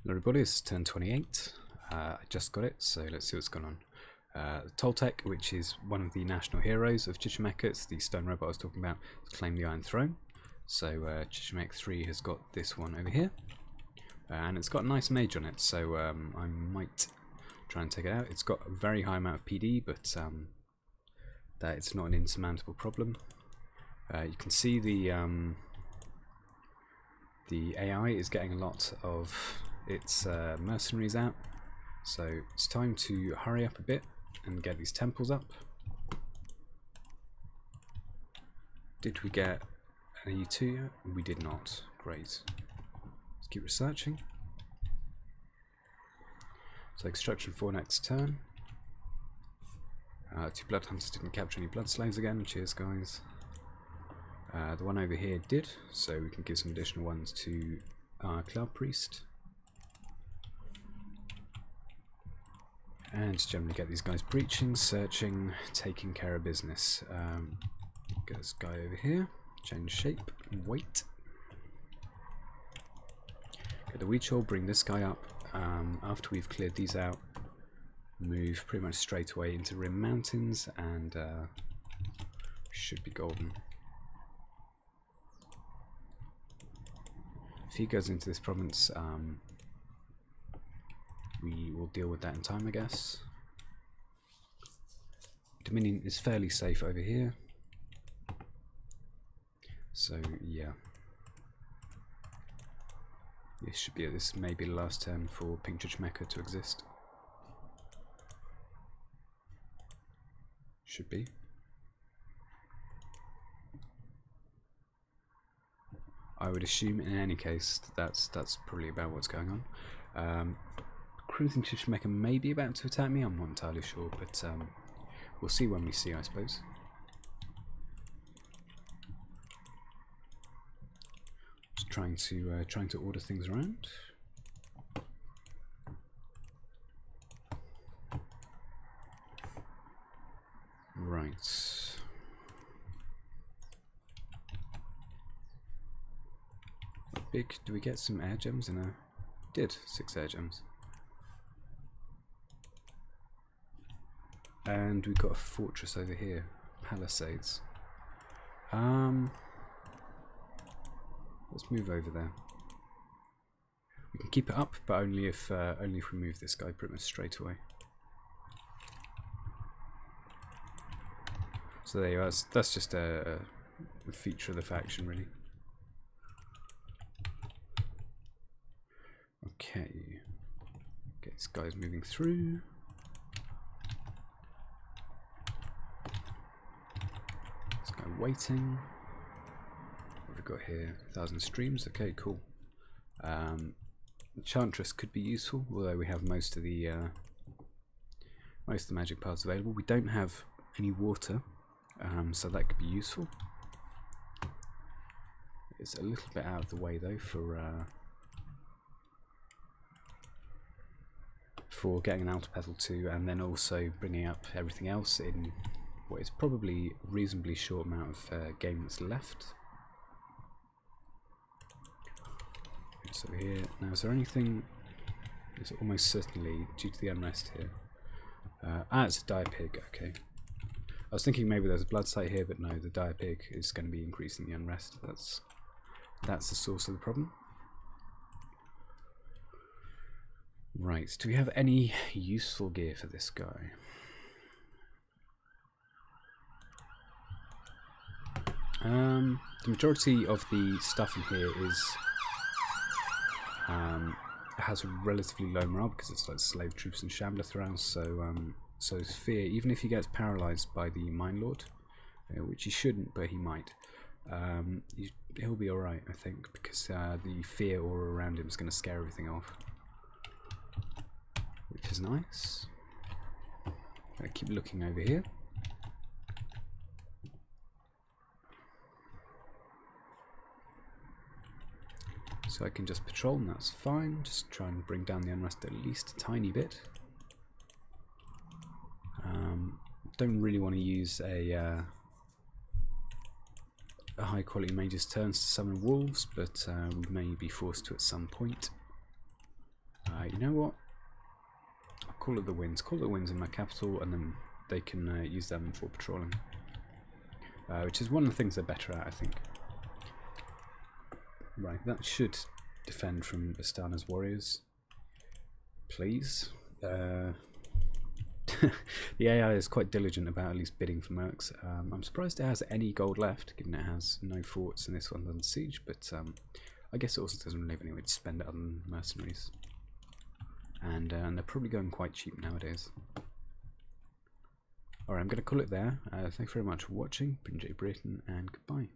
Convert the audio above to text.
Hello everybody, it's turn 28. I just got it, so let's see what's going on. Toltec, which is one of the national heroes of Chichimeca, it's the stone robot I was talking about, has claimed the Iron Throne. So Chichimeca 3 has got this one over here, and it's got a nice mage on it, so I might try and take it out. It's got a very high amount of PD, but that it's not an insurmountable problem. You can see the AI is getting a lot of its mercenaries out, so it's time to hurry up a bit and get these temples up. Did we get an E2 yet? We did not. Great. Let's keep researching. So extraction 4 next turn. 2 blood hunters didn't capture any blood slaves again. Cheers, guys. The one over here did, so we can give some additional ones to our Cloud Priest. And generally get these guys breaching, searching, taking care of business. Get this guy over here, change shape and weight. Get the Weed Shawl, bring this guy up. After we've cleared these out, move pretty much straight away into Rim Mountains, and should be golden. If he goes into this province, we will deal with that in time, I guess. Dominion is fairly safe over here, so yeah. This may be the last turn for Pink Chichimeca to exist. Should be. I would assume in any case that's probably about what's going on. Cruising Chichimeca may be about to attack me, I'm not entirely sure, but we'll see when we see, I suppose. Just trying to order things around. Right. Big. Do we get some air gems in a? Did 6 air gems. And we've got a fortress over here, palisades. Let's move over there. We can keep it up, but only if we move this guy pretty much straight away. So there you are. That's just a feature of the faction, really. Okay. Get these guys moving through. This guy waiting. What have we got here? 1,000 streams. Okay, cool. The Enchantress could be useful, although we have most of the magic parts available. We don't have any water, so that could be useful. It's a little bit out of the way though for getting an Altepetl 2, and then also bringing up everything else in what is probably a reasonably short amount of game that's left. So here, now is there anything? It's almost certainly due to the unrest here. It's a dire pig. Okay, I was thinking maybe there's a blood site here, but no, the dire pig is going to be increasing the unrest. That's the source of the problem. Right, do we have any useful gear for this guy? The majority of the stuff in here has a relatively low morale because it's like slave troops and shambler thralls. So fear, even if he gets paralyzed by the Mine Lord, which he shouldn't, but he might, he'll be alright, I think, because the fear aura around him is going to scare everything off. Which is nice. I keep looking over here. So I can just patrol, and that's fine. Just try and bring down the unrest at least a tiny bit. Don't really want to use a high quality mage's turns to summon wolves, but we may be forced to at some point. You know what? I'll call it the winds. Call it the winds in my capital, and then they can use them for patrolling. Which is one of the things they're better at, I think. Right, that should defend from Istana's warriors. Please. The AI is quite diligent about at least bidding for mercs. I'm surprised it has any gold left, given it has no forts and this one's under siege, but I guess it also doesn't really have any way to spend it on mercenaries. And they're probably going quite cheap nowadays. Alright, I'm going to call it there. Thanks very much for watching. Been Jay Brayton, and goodbye.